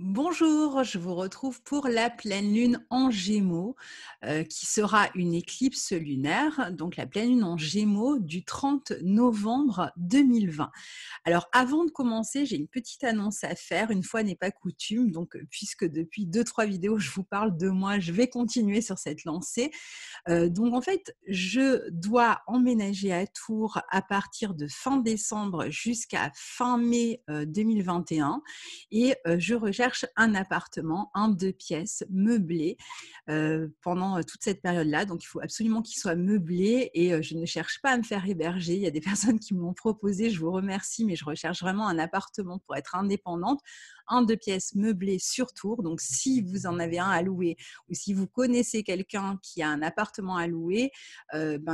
Bonjour, je vous retrouve pour la pleine lune en Gémeaux, qui sera une éclipse lunaire, donc la pleine lune en Gémeaux du 30 novembre 2020. Alors avant de commencer, j'ai une petite annonce à faire, une fois n'est pas coutume, donc puisque depuis deux-trois vidéos je vous parle de moi, je vais continuer sur cette lancée. Donc en fait, je dois emménager à Tours à partir de fin décembre jusqu'à fin mai 2021 et je recherche un appartement, un 2 pièces meublé pendant toute cette période-là. Donc il faut absolument qu'il soit meublé et je ne cherche pas à me faire héberger. Il y a des personnes qui me l'ont proposé, je vous remercie, mais je recherche vraiment un appartement pour être indépendante, un 2 pièces meublé sur Tours. Donc si vous en avez un à louer ou si vous connaissez quelqu'un qui a un appartement à louer,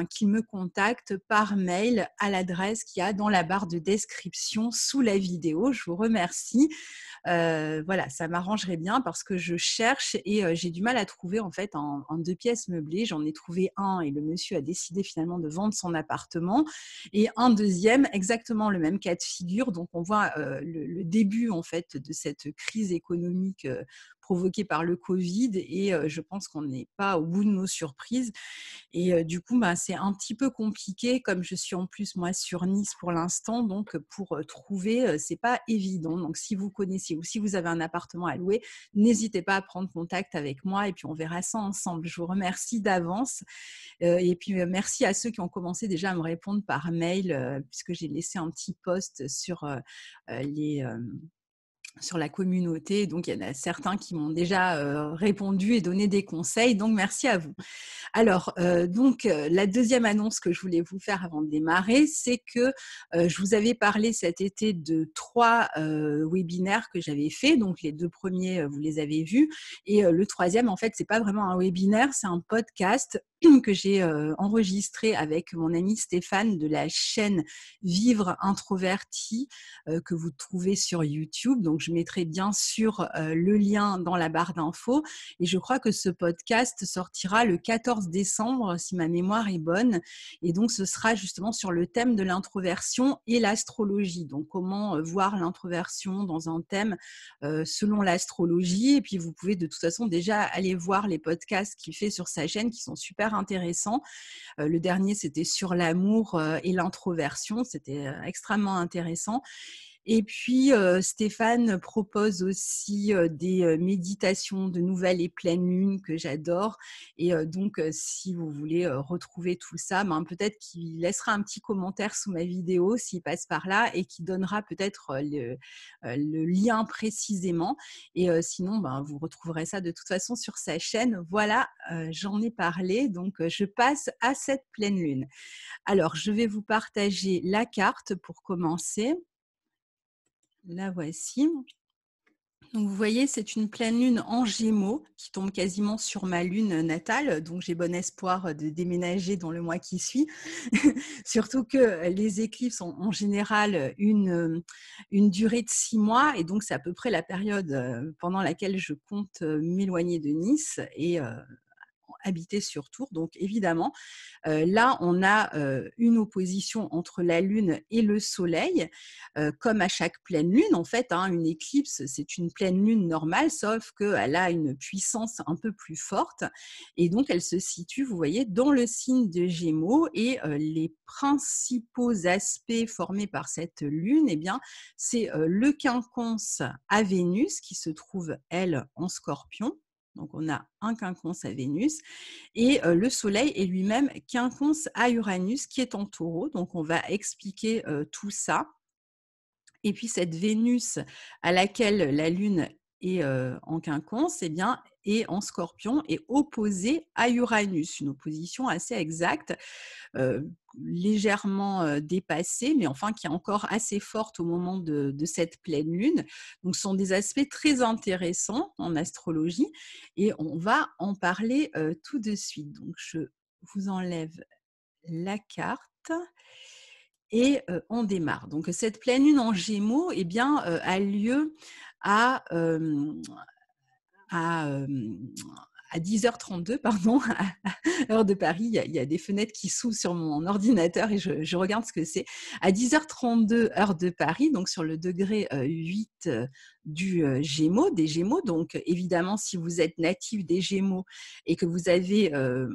qu'il me contacte par mail à l'adresse qu'il y a dans la barre de description sous la vidéo. Je vous remercie. Voilà, ça m'arrangerait bien parce que je cherche et j'ai du mal à trouver en fait en 2 pièces meublées. J'en ai trouvé un et le monsieur a décidé finalement de vendre son appartement et un deuxième, exactement le même cas de figure. Donc on voit le début en fait de cette crise économique provoquée par le Covid et je pense qu'on n'est pas au bout de nos surprises. Et du coup, c'est un petit peu compliqué comme je suis en plus moi sur Nice pour l'instant, donc pour trouver, c'est pas évident. Donc si vous connaissez ou si vous avez un appartement à louer, n'hésitez pas à prendre contact avec moi et puis on verra ça ensemble. Je vous remercie d'avance, et puis merci à ceux qui ont commencé déjà à me répondre par mail, puisque j'ai laissé un petit post les, sur la communauté. Donc, il y en a certains qui m'ont déjà répondu et donné des conseils. Donc, merci à vous. Alors, la deuxième annonce que je voulais vous faire avant de démarrer, c'est que je vous avais parlé cet été de 3 webinaires que j'avais faits. Donc, les 2 premiers, vous les avez vus et le troisième, en fait, c'est pas vraiment un webinaire, c'est un podcast que j'ai enregistré avec mon ami Stéphane de la chaîne Vivre Introverti que vous trouvez sur YouTube. Donc, je mettrai bien sûr le lien dans la barre d'infos. Et je crois que ce podcast sortira le 14 décembre, si ma mémoire est bonne. Et donc, ce sera justement sur le thème de l'introversion et l'astrologie. Donc, comment voir l'introversion dans un thème selon l'astrologie. Et puis, vous pouvez de toute façon déjà aller voir les podcasts qu'il fait sur sa chaîne qui sont super intéressants. Le dernier, c'était sur l'amour et l'introversion. C'était extrêmement intéressant. Et puis, Stéphane propose aussi des méditations de nouvelle et pleine lune que j'adore. Et donc, si vous voulez retrouver tout ça, peut-être qu'il laissera un petit commentaire sous ma vidéo s'il passe par là et qui donnera peut-être le lien précisément. Et sinon, vous retrouverez ça de toute façon sur sa chaîne. Voilà, j'en ai parlé. Donc, je passe à cette pleine lune. Alors, je vais vous partager la carte pour commencer. La voici. Donc vous voyez, c'est une pleine lune en Gémeaux qui tombe quasiment sur ma lune natale, donc j'ai bon espoir de déménager dans le mois qui suit. Surtout que les éclipses ont en général une durée de 6 mois et donc c'est à peu près la période pendant laquelle je compte m'éloigner de Nice et habiter sur Tours. Donc évidemment, là, on a une opposition entre la Lune et le Soleil, comme à chaque pleine Lune. En fait, une éclipse, c'est une pleine Lune normale, sauf qu'elle a une puissance un peu plus forte. Et donc, elle se situe, vous voyez, dans le signe de Gémeaux. Et les principaux aspects formés par cette Lune, c'est le quinconce à Vénus, qui se trouve, elle, en Scorpion. Donc, on a un quinconce à Vénus et le Soleil est lui-même quinconce à Uranus qui est en Taureau. Donc, on va expliquer tout ça. Et puis, cette Vénus à laquelle la Lune est en quinconce, est en Scorpion et opposée à Uranus, une opposition assez exacte, légèrement dépassée, mais enfin qui est encore assez forte au moment de cette pleine lune. Donc, ce sont des aspects très intéressants en astrologie et on va en parler tout de suite. Donc, je vous enlève la carte et on démarre. Donc, cette pleine lune en Gémeaux, a lieu à, à, à 10h32, pardon, heure de Paris, il y a des fenêtres qui s'ouvrent sur mon ordinateur et je regarde ce que c'est. À 10h32, heure de Paris, donc sur le degré 8 du Gémeaux, des Gémeaux. Donc évidemment, si vous êtes natif des Gémeaux et que vous avez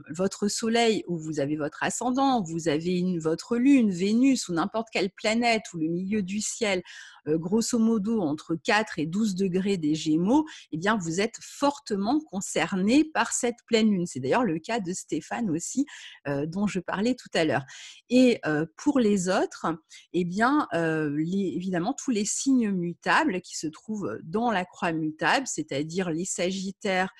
votre Soleil ou vous avez votre ascendant, vous avez votre Lune, Vénus ou n'importe quelle planète ou le milieu du ciel, grosso modo entre 4 et 12 degrés des Gémeaux, eh bien vous êtes fortement concerné par cette pleine lune. C'est d'ailleurs le cas de Stéphane aussi, dont je parlais tout à l'heure. Et pour les autres, eh bien, évidemment, tous les signes mutables qui se trouvent dans la croix mutable, c'est-à-dire les Sagittaires,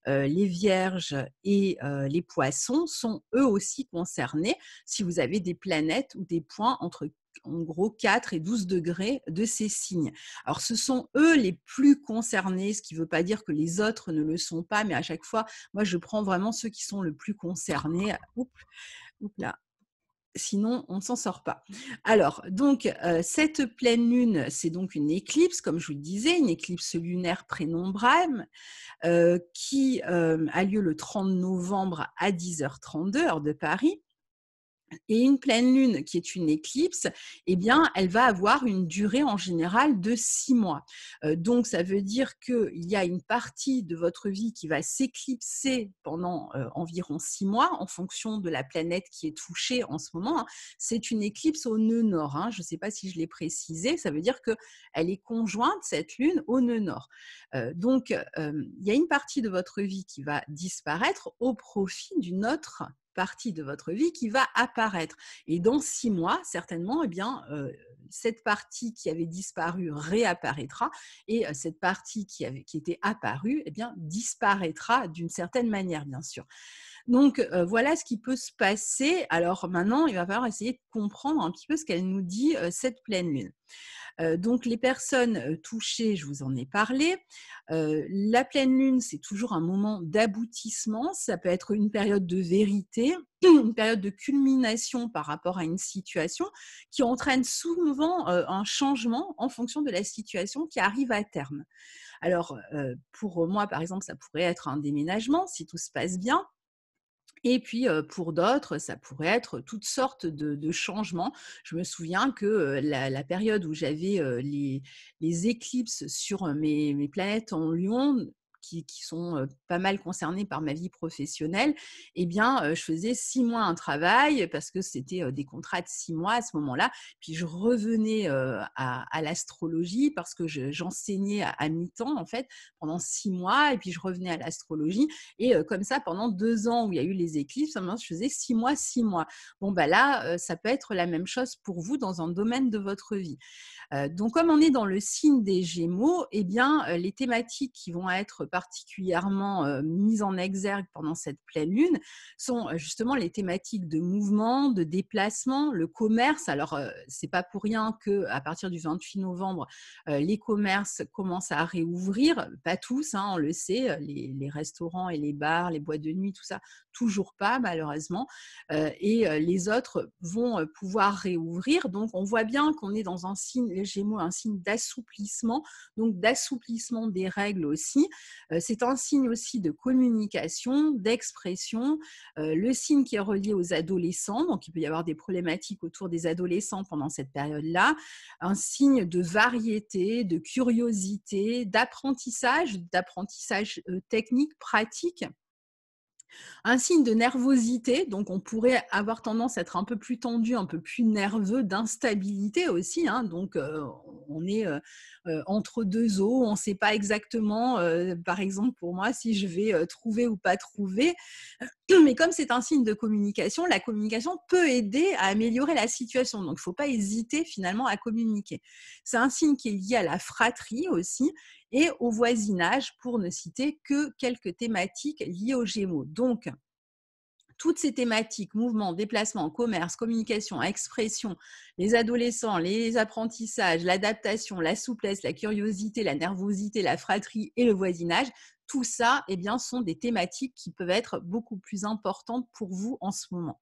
les Vierges et les Poissons, sont eux aussi concernés si vous avez des planètes ou des points entre en gros 4 et 12 degrés de ces signes. Alors, ce sont eux les plus concernés, ce qui ne veut pas dire que les autres ne le sont pas, mais à chaque fois, moi, je prends vraiment ceux qui sont le plus concernés. Oups, là. Sinon, on ne s'en sort pas. Alors, donc, cette pleine lune, c'est donc une éclipse, comme je vous le disais, une éclipse lunaire prénombrale qui a lieu le 30 novembre à 10h32, heure de Paris. Et une pleine lune qui est une éclipse, eh bien, elle va avoir une durée en général de 6 mois. Donc, ça veut dire qu'il y a une partie de votre vie qui va s'éclipser pendant environ 6 mois en fonction de la planète qui est touchée en ce moment, hein. C'est une éclipse au nœud nord, hein. Je ne sais pas si je l'ai précisé, ça veut dire qu'elle est conjointe, cette lune, au nœud nord. Donc, il y a une partie de votre vie qui va disparaître au profit d'une autre partie de votre vie qui va apparaître. Et dans 6 mois, certainement, eh bien, cette partie qui avait disparu réapparaîtra et cette partie qui était apparue, eh bien, disparaîtra d'une certaine manière, bien sûr. Donc, voilà ce qui peut se passer. Alors maintenant, il va falloir essayer de comprendre un petit peu ce qu'elle nous dit, cette pleine lune. Donc les personnes touchées, je vous en ai parlé. La pleine lune, c'est toujours un moment d'aboutissement. Ça peut être une période de vérité, une période de culmination par rapport à une situation qui entraîne souvent un changement en fonction de la situation qui arrive à terme. Alors, pour moi, par exemple, ça pourrait être un déménagement si tout se passe bien. Et puis, pour d'autres, ça pourrait être toutes sortes de changements. Je me souviens que, la période où j'avais, les éclipses sur, mes planètes en Lion qui sont, pas mal concernées par ma vie professionnelle, eh bien, je faisais 6 mois un travail parce que c'était, des contrats de 6 mois à ce moment-là. Puis je revenais, à l'astrologie parce que j'enseignais à mi-temps, en fait, pendant 6 mois et puis je revenais à l'astrologie et comme ça, pendant 2 ans où il y a eu les éclipses, je faisais 6 mois, 6 mois. Bon, bah là, ça peut être la même chose pour vous dans un domaine de votre vie. Donc, comme on est dans le signe des Gémeaux, eh bien, les thématiques qui vont être particulièrement mises en exergue pendant cette pleine lune sont justement les thématiques de mouvement, de déplacement, le commerce. Alors, c'est pas pour rien qu'à partir du 28 novembre, les commerces commencent à réouvrir. Pas tous, hein, on le sait, les restaurants et les bars, les boîtes de nuit, tout ça, toujours pas malheureusement. Et les autres vont pouvoir réouvrir. Donc, on voit bien qu'on est dans un signe, les Gémeaux, un signe d'assouplissement, donc d'assouplissement des règles aussi. C'est un signe aussi de communication, d'expression. Le signe qui est relié aux adolescents, donc il peut y avoir des problématiques autour des adolescents pendant cette période-là. Un signe de variété, de curiosité, d'apprentissage technique, pratique. Un signe de nervosité, donc on pourrait avoir tendance à être un peu plus tendu, un peu plus nerveux, d'instabilité aussi, hein, donc on est entre deux eaux, on ne sait pas exactement, par exemple pour moi, si je vais trouver ou pas trouver, mais comme c'est un signe de communication, la communication peut aider à améliorer la situation, donc il ne faut pas hésiter finalement à communiquer. C'est un signe qui est lié à la fratrie aussi, et au voisinage, pour ne citer que quelques thématiques liées aux Gémeaux. Donc, toutes ces thématiques, mouvement, déplacement, commerce, communication, expression, les adolescents, les apprentissages, l'adaptation, la souplesse, la curiosité, la nervosité, la fratrie et le voisinage, Tout ça, eh bien, sont des thématiques qui peuvent être beaucoup plus importantes pour vous en ce moment.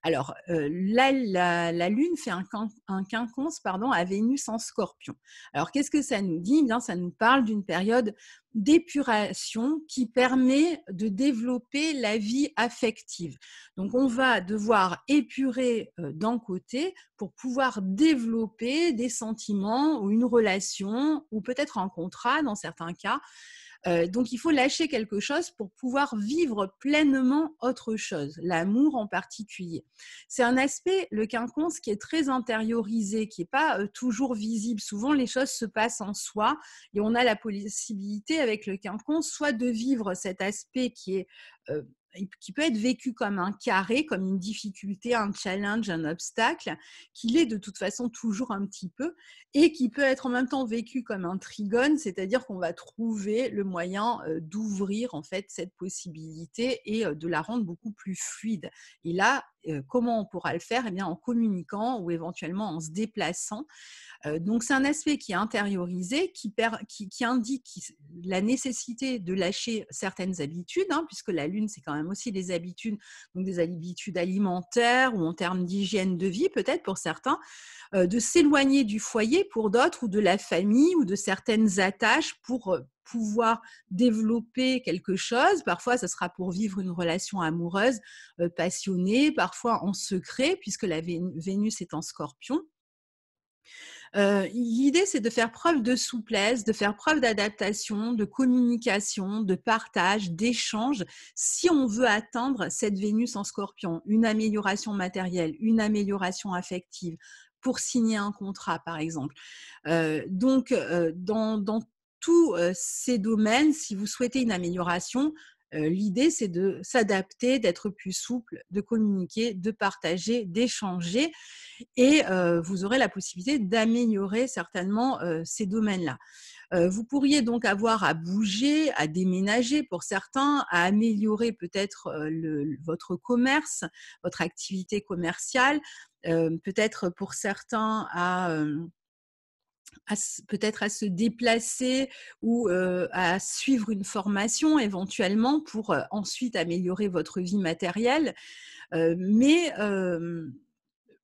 Alors, la Lune fait un quinconce pardon, à Vénus en Scorpion. Alors, qu'est-ce que ça nous dit? Eh bien, ça nous parle d'une période d'épuration qui permet de développer la vie affective. Donc, on va devoir épurer d'un côté pour pouvoir développer des sentiments ou une relation ou peut-être un contrat dans certains cas. Donc, il faut lâcher quelque chose pour pouvoir vivre pleinement autre chose, l'amour en particulier. C'est un aspect, le quinconce, qui est très intériorisé, qui n'est pas toujours visible. Souvent, les choses se passent en soi et on a la possibilité avec le quinconce soit de vivre cet aspect euh, qui peut être vécu comme un carré, comme une difficulté, un challenge, un obstacle, qui l'est de toute façon toujours un petit peu, et qui peut être en même temps vécu comme un trigone, c'est-à-dire qu'on va trouver le moyen d'ouvrir en fait cette possibilité et de la rendre beaucoup plus fluide. Et là, comment on pourra le faire? Eh bien, en communiquant ou éventuellement en se déplaçant. Donc, c'est un aspect qui est intériorisé, qui indique la nécessité de lâcher certaines habitudes, hein, puisque la Lune, c'est quand même aussi des habitudes, donc des habitudes alimentaires ou en termes d'hygiène de vie, peut-être pour certains, de s'éloigner du foyer pour d'autres, ou de la famille, ou de certaines attaches pour pouvoir développer quelque chose. Parfois, ce sera pour vivre une relation amoureuse passionnée, parfois en secret, puisque la Vénus est en Scorpion. L'idée, c'est de faire preuve de souplesse, de faire preuve d'adaptation, de communication, de partage, d'échange, si on veut atteindre cette Vénus en Scorpion, une amélioration matérielle, une amélioration affective, pour signer un contrat, par exemple. Dans tous ces domaines, si vous souhaitez une amélioration, l'idée, c'est de s'adapter, d'être plus souple, de communiquer, de partager, d'échanger, et vous aurez la possibilité d'améliorer certainement ces domaines-là. Vous pourriez donc avoir à bouger, à déménager pour certains, à améliorer peut-être votre commerce, votre activité commerciale, peut-être pour certains peut-être à se déplacer ou à suivre une formation éventuellement pour ensuite améliorer votre vie matérielle. Mais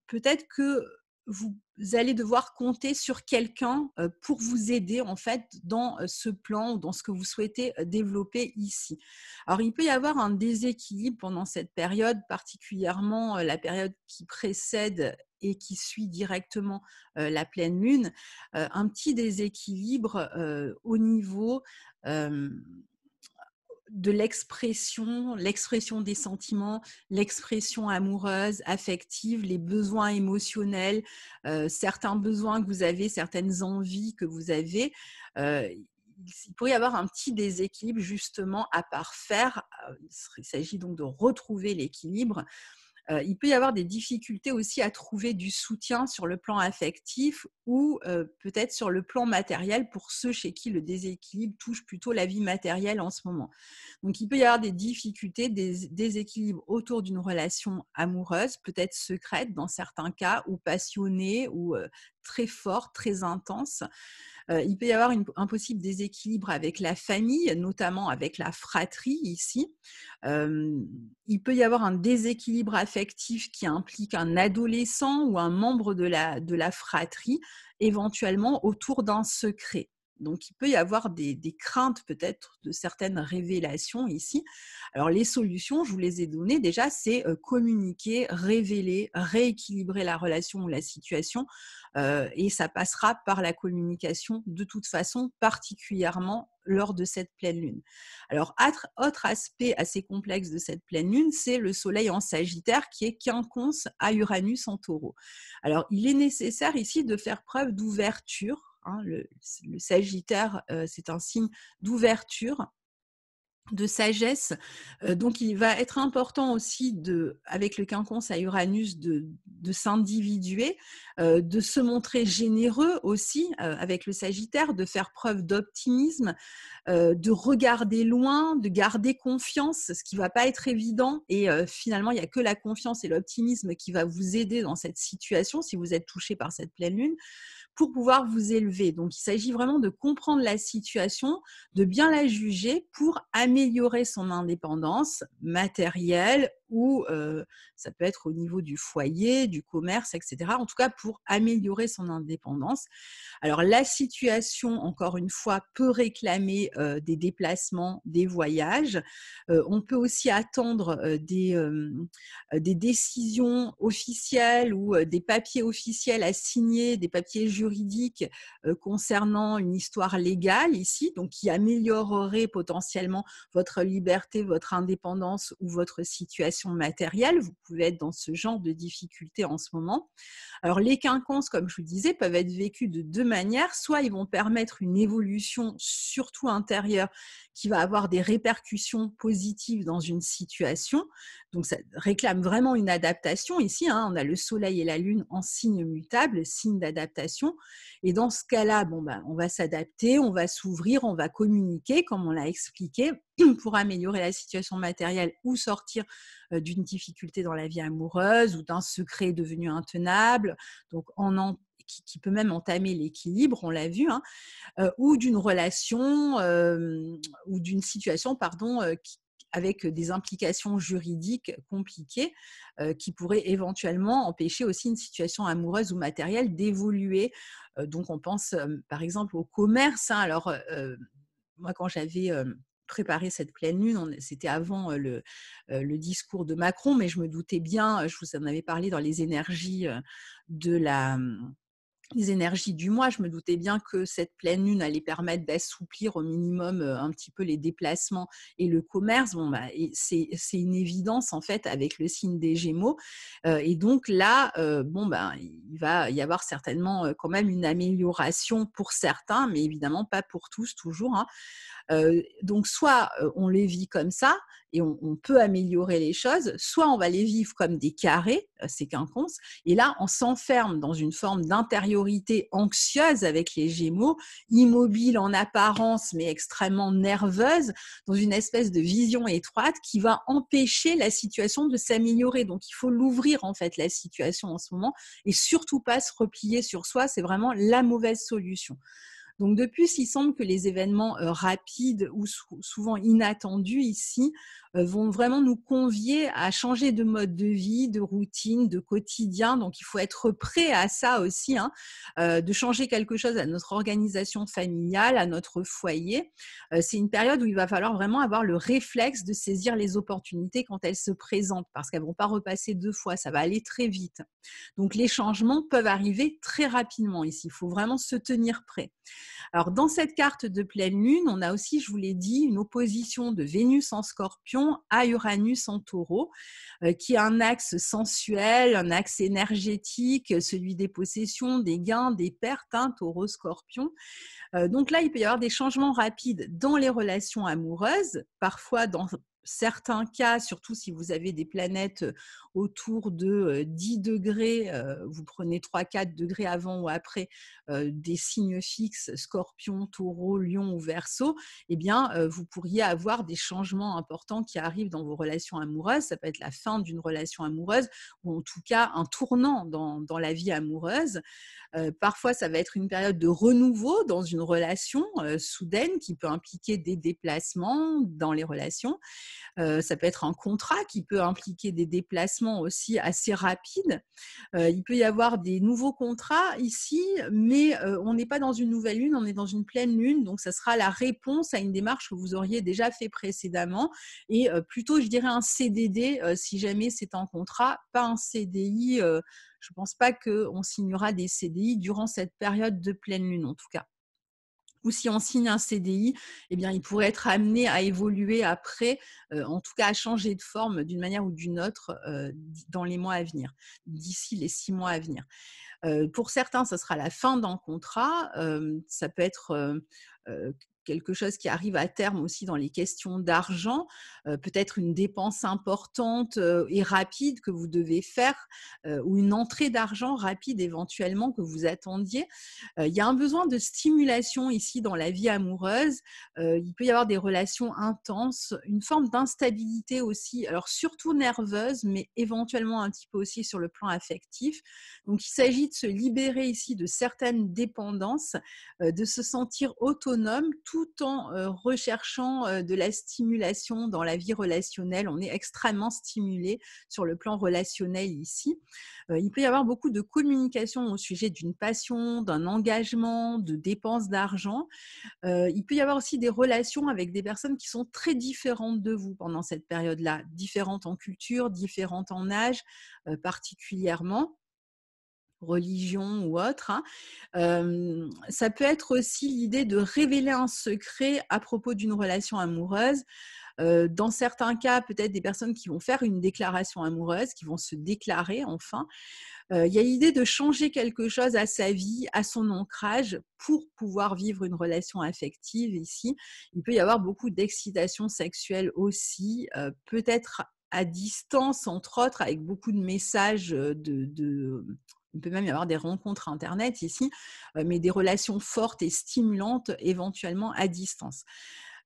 peut-être que vous allez devoir compter sur quelqu'un pour vous aider en fait dans ce plan ou dans ce que vous souhaitez développer ici. Alors, il peut y avoir un déséquilibre pendant cette période, particulièrement la période qui précède et qui suit directement la pleine lune, un petit déséquilibre au niveau euh, de l'expression des sentiments, l'expression amoureuse, affective, les besoins émotionnels, certains besoins que vous avez, certaines envies que vous avez. Il pourrait y avoir un petit déséquilibre justement à parfaire. Il s'agit donc de retrouver l'équilibre. Il peut y avoir des difficultés aussi à trouver du soutien sur le plan affectif ou peut-être sur le plan matériel pour ceux chez qui le déséquilibre touche plutôt la vie matérielle en ce moment. Donc, il peut y avoir des difficultés, des déséquilibres autour d'une relation amoureuse, peut-être secrète dans certains cas, ou passionnée, ou très forte, très intense. Il peut y avoir un possible déséquilibre avec la famille, notamment avec la fratrie ici. Il peut y avoir un déséquilibre affectif qui implique un adolescent ou un membre de la fratrie, éventuellement autour d'un secret. Donc, il peut y avoir des craintes peut-être de certaines révélations ici. Alors, les solutions, je vous les ai données déjà, c'est communiquer, révéler, rééquilibrer la relation ou la situation, et ça passera par la communication de toute façon, particulièrement lors de cette pleine lune. Alors, autre aspect assez complexe de cette pleine lune, c'est le soleil en Sagittaire qui est quinconce à Uranus en Taureau. Alors, il est nécessaire ici de faire preuve d'ouverture. Hein, le Sagittaire, c'est un signe d'ouverture, de sagesse. Donc, il va être important aussi, avec le quinconce à Uranus, de s'individuer, de se montrer généreux aussi avec le Sagittaire, de faire preuve d'optimisme, de regarder loin, de garder confiance, ce qui ne va pas être évident. Et finalement, il n'y a que la confiance et l'optimisme qui va vous aider dans cette situation si vous êtes touché par cette pleine lune, pour pouvoir vous élever. Donc, il s'agit vraiment de comprendre la situation, de bien la juger pour améliorer son indépendance matérielle ou ça peut être au niveau du foyer, du commerce, etc. En tout cas, pour améliorer son indépendance. Alors la situation, encore une fois, peut réclamer, des déplacements, des voyages. On peut aussi attendre, des décisions officielles ou, des papiers officiels à signer, des papiers juridiques, concernant une histoire légale ici, donc qui améliorerait potentiellement votre liberté, votre indépendance ou votre situation matérielle. Vous pouvez être dans ce genre de difficultés en ce moment. Alors les quinconces, comme je vous le disais, peuvent être vécus de 2 manières. Soit ils vont permettre une évolution, surtout intérieure, qui va avoir des répercussions positives dans une situation. Donc ça réclame vraiment une adaptation ici, hein. On a le soleil et la lune en signe mutable, signe d'adaptation. Et dans ce cas-là, bon, ben, on va s'adapter, on va s'ouvrir, on va communiquer, comme on l'a expliqué, pour améliorer la situation matérielle ou sortir d'une difficulté dans la vie amoureuse ou d'un secret devenu intenable, donc qui peut même entamer l'équilibre, on l'a vu, hein, ou d'une relation ou d'une situation, pardon, avec des implications juridiques compliquées qui pourraient éventuellement empêcher aussi une situation amoureuse ou matérielle d'évoluer. Donc on pense par exemple au commerce, hein. Alors moi quand j'avais préparé cette pleine lune, c'était avant le discours de Macron, mais je me doutais bien, je vous en avais parlé dans les énergies de la les énergies du mois, je me doutais bien que cette pleine lune allait permettre d'assouplir au minimum un petit peu les déplacements et le commerce. Bon, bah, et c'est une évidence en fait avec le signe des Gémeaux. Et donc là, bon, ben, il va y avoir certainement quand même une amélioration pour certains, mais évidemment pas pour tous toujours, hein. Donc soit on les vit comme ça et on peut améliorer les choses, soit on va les vivre comme des carrés, ces quinconces, et là on s'enferme dans une forme d'intériorité anxieuse avec les Gémeaux, immobile en apparence mais extrêmement nerveuse, dans une espèce de vision étroite qui va empêcher la situation de s'améliorer. Donc il faut l'ouvrir en fait la situation en ce moment et surtout pas se replier sur soi, c'est vraiment la mauvaise solution. Donc de plus, il semble que les événements rapides ou souvent inattendus ici vont vraiment nous convier à changer de mode de vie, de routine, de quotidien. Donc il faut être prêt à ça aussi, hein, de changer quelque chose à notre organisation familiale, à notre foyer. C'est une période où il va falloir vraiment avoir le réflexe de saisir les opportunités quand elles se présentent, parce qu'elles ne vont pas repasser 2 fois, ça va aller très vite. Donc les changements peuvent arriver très rapidement ici, il faut vraiment se tenir prêt. Alors, dans cette carte de pleine lune, on a aussi, je vous l'ai dit, une opposition de Vénus en Scorpion à Uranus en Taureau, qui est un axe sensuel, un axe énergétique, celui des possessions, des gains, des pertes, hein, Taureau-Scorpion. Donc là, il peut y avoir des changements rapides dans les relations amoureuses, parfois dans certains cas, surtout si vous avez des planètes autour de 10 degrés, vous prenez 3-4 degrés avant ou après des signes fixes, Scorpion, Taureau, Lion ou Verseau, eh bien, vous pourriez avoir des changements importants qui arrivent dans vos relations amoureuses. Ça peut être la fin d'une relation amoureuse ou en tout cas un tournant dans la vie amoureuse. Parfois, ça va être une période de renouveau dans une relation soudaine qui peut impliquer des déplacements dans les relations. Ça peut être un contrat qui peut impliquer des déplacements aussi assez rapides. Il peut y avoir des nouveaux contrats ici, mais on n'est pas dans une nouvelle lune, on est dans une pleine lune, donc ça sera la réponse à une démarche que vous auriez déjà fait précédemment et plutôt, je dirais, un CDD si jamais c'est un contrat, pas un CDI. Je ne pense pas qu'on signera des CDI durant cette période de pleine lune, en tout cas. Ou si on signe un CDI, eh bien, il pourrait être amené à évoluer après, en tout cas à changer de forme d'une manière ou d'une autre dans les mois à venir, d'ici les 6 mois à venir. Pour certains, ça sera la fin d'un contrat. Ça peut être quelque chose qui arrive à terme aussi dans les questions d'argent, peut-être une dépense importante, et rapide que vous devez faire, ou une entrée d'argent rapide éventuellement que vous attendiez. Il y a un besoin de stimulation ici dans la vie amoureuse. Il peut y avoir des relations intenses, une forme d'instabilité aussi, alors surtout nerveuse, mais éventuellement un petit peu aussi sur le plan affectif. Donc il s'agit de se libérer ici de certaines dépendances, de se sentir autonome tout en recherchant de la stimulation dans la vie relationnelle. On est extrêmement stimulé sur le plan relationnel ici. Il peut y avoir beaucoup de communication au sujet d'une passion, d'un engagement, de dépenses d'argent. Il peut y avoir aussi des relations avec des personnes qui sont très différentes de vous pendant cette période-là, différentes en culture, différentes en âge, particulièrement, religion ou autre, hein. Ça peut être aussi l'idée de révéler un secret à propos d'une relation amoureuse. Dans certains cas, peut-être des personnes qui vont faire une déclaration amoureuse, qui vont se déclarer enfin. Il y a l'idée de changer quelque chose à sa vie, à son ancrage, pour pouvoir vivre une relation affective ici. Il peut y avoir beaucoup d'excitation sexuelle aussi, peut-être à distance, entre autres, avec beaucoup de messages, il peut même y avoir des rencontres internet ici, mais des relations fortes et stimulantes éventuellement à distance.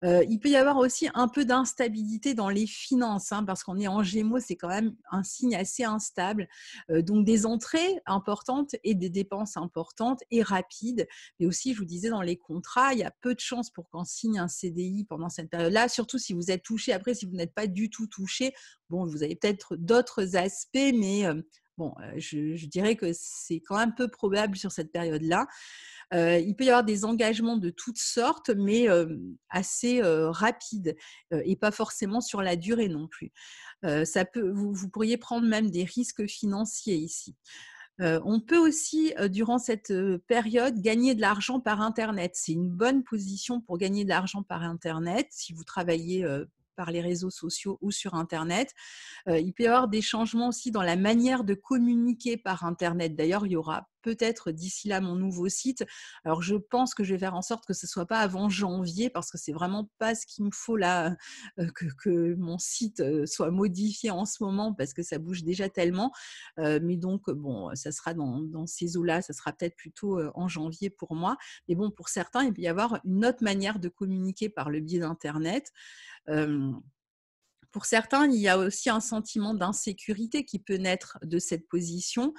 Il peut y avoir aussi un peu d'instabilité dans les finances, hein, parce qu'on est en Gémeaux, c'est quand même un signe assez instable. Donc des entrées importantes et des dépenses importantes et rapides. Mais aussi, je vous disais, dans les contrats, il y a peu de chances pour qu'on signe un CDI pendant cette période-là, surtout si vous êtes touché. Après, si vous n'êtes pas du tout touché, bon, vous avez peut-être d'autres aspects, mais bon, je dirais que c'est quand même peu probable sur cette période-là. Il peut y avoir des engagements de toutes sortes, mais assez rapides, et pas forcément sur la durée non plus. Vous pourriez prendre même des risques financiers ici. On peut aussi, durant cette période, gagner de l'argent par internet. C'est une bonne position pour gagner de l'argent par internet si vous travaillez par les réseaux sociaux ou sur internet. Il peut y avoir des changements aussi dans la manière de communiquer par internet. D'ailleurs, il y aura peut-être d'ici là mon nouveau site. Alors, je pense que je vais faire en sorte que ce ne soit pas avant janvier, parce que c'est vraiment pas ce qu'il me faut là, que mon site soit modifié en ce moment, parce que ça bouge déjà tellement. Mais donc, bon, ça sera dans ces eaux-là, ça sera peut-être plutôt en janvier pour moi. Mais bon, pour certains, il peut y avoir une autre manière de communiquer par le biais d'internet. Euh, pour certains, il y a aussi un sentiment d'insécurité qui peut naître de cette position,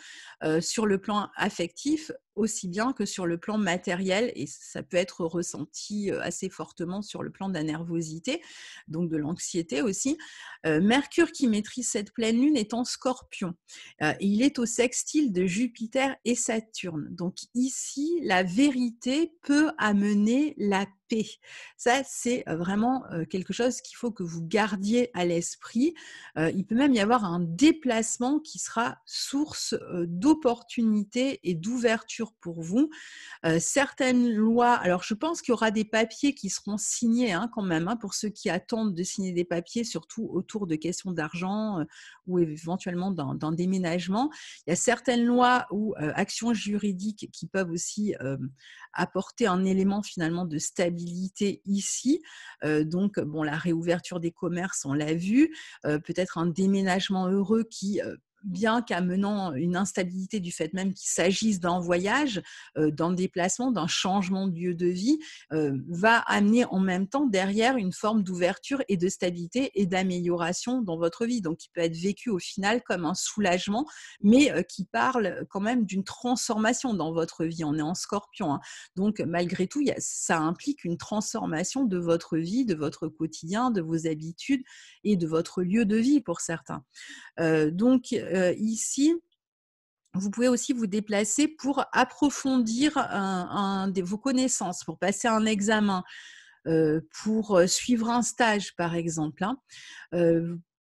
sur le plan affectif, aussi bien que sur le plan matériel, et ça peut être ressenti assez fortement sur le plan de la nervosité, donc de l'anxiété aussi. Mercure, qui maîtrise cette pleine lune, est en Scorpion, et il est au sextile de Jupiter et Saturne. Donc ici, la vérité peut amener la paix. Ça, c'est vraiment quelque chose qu'il faut que vous gardiez à l'esprit. Il peut même y avoir un déplacement qui sera source d'opportunités et d'ouverture pour vous. Certaines lois, alors je pense qu'il y aura des papiers qui seront signés, hein, quand même, hein, pour ceux qui attendent de signer des papiers, surtout autour de questions d'argent, ou éventuellement d'un déménagement. Il y a certaines lois ou actions juridiques qui peuvent aussi apporter un élément finalement de stabilité ici. Donc, bon, la réouverture des commerces, on l'a vu, peut-être un déménagement heureux qui bien qu'amenant une instabilité du fait même qu'il s'agisse d'un voyage, d'un déplacement, d'un changement de lieu de vie, va amener en même temps derrière une forme d'ouverture et de stabilité et d'amélioration dans votre vie. Donc, il peut être vécu au final comme un soulagement, mais qui parle quand même d'une transformation dans votre vie. On est en Scorpion, hein. Donc, malgré tout, ça implique une transformation de votre vie, de votre quotidien, de vos habitudes et de votre lieu de vie pour certains. Donc, ici, vous pouvez aussi vous déplacer pour approfondir vos connaissances, pour passer un examen, pour suivre un stage, par exemple, hein.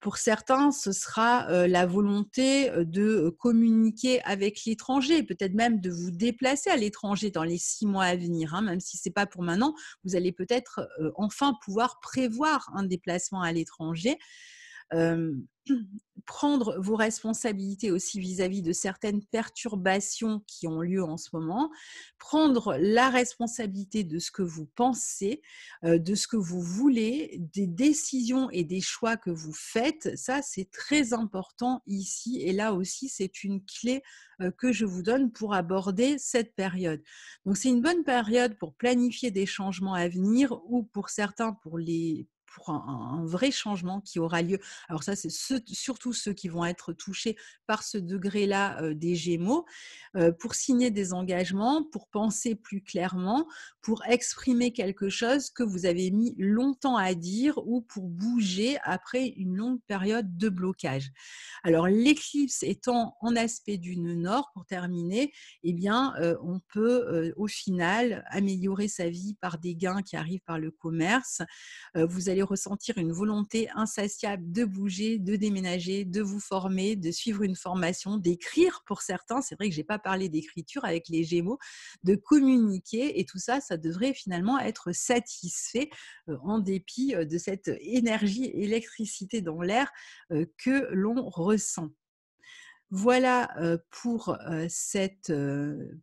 Pour certains, ce sera la volonté de communiquer avec l'étranger, peut-être même de vous déplacer à l'étranger dans les 6 mois à venir, hein, même si ce n'est pas pour maintenant. Vous allez peut-être enfin pouvoir prévoir un déplacement à l'étranger. hem, prendre vos responsabilités aussi vis-à-vis de certaines perturbations qui ont lieu en ce moment, prendre la responsabilité de ce que vous pensez, de ce que vous voulez, des décisions et des choix que vous faites. Ça, c'est très important ici et là aussi, c'est une clé, que je vous donne pour aborder cette période. Donc c'est une bonne période pour planifier des changements à venir ou pour certains pour un vrai changement qui aura lieu. Alors ça, c'est surtout ceux qui vont être touchés par ce degré-là, des Gémeaux, pour signer des engagements, pour penser plus clairement, pour exprimer quelque chose que vous avez mis longtemps à dire ou pour bouger après une longue période de blocage. Alors l'éclipse étant en aspect du nœud nord pour terminer, eh bien, on peut, au final améliorer sa vie par des gains qui arrivent par le commerce. Vous allez ressentir une volonté insatiable de bouger, de déménager, de vous former, de suivre une formation, d'écrire pour certains. C'est vrai que j'ai pas parlé d'écriture avec les Gémeaux, de communiquer et tout ça, ça devrait finalement être satisfait, en dépit, de cette énergie, électricité dans l'air, que l'on ressent. Voilà, pour, cette,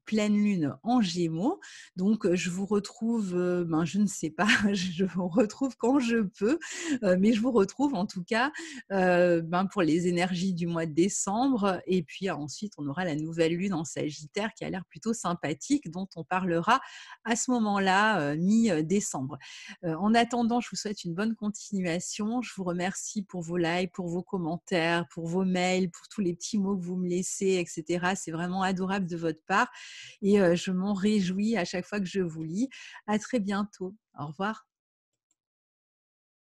pleine lune en Gémeaux. Donc, je vous retrouve, ben, je ne sais pas, je vous retrouve quand je peux, mais je vous retrouve en tout cas, ben, pour les énergies du mois de décembre et puis ensuite on aura la nouvelle lune en Sagittaire qui a l'air plutôt sympathique, dont on parlera à ce moment-là, mi-décembre. En attendant, je vous souhaite une bonne continuation. Je vous remercie pour vos likes, pour vos commentaires, pour vos mails, pour tous les petits mots que vous me laissez, et cetera. C'est vraiment adorable de votre part et je m'en réjouis à chaque fois que je vous lis. À très bientôt. Au revoir.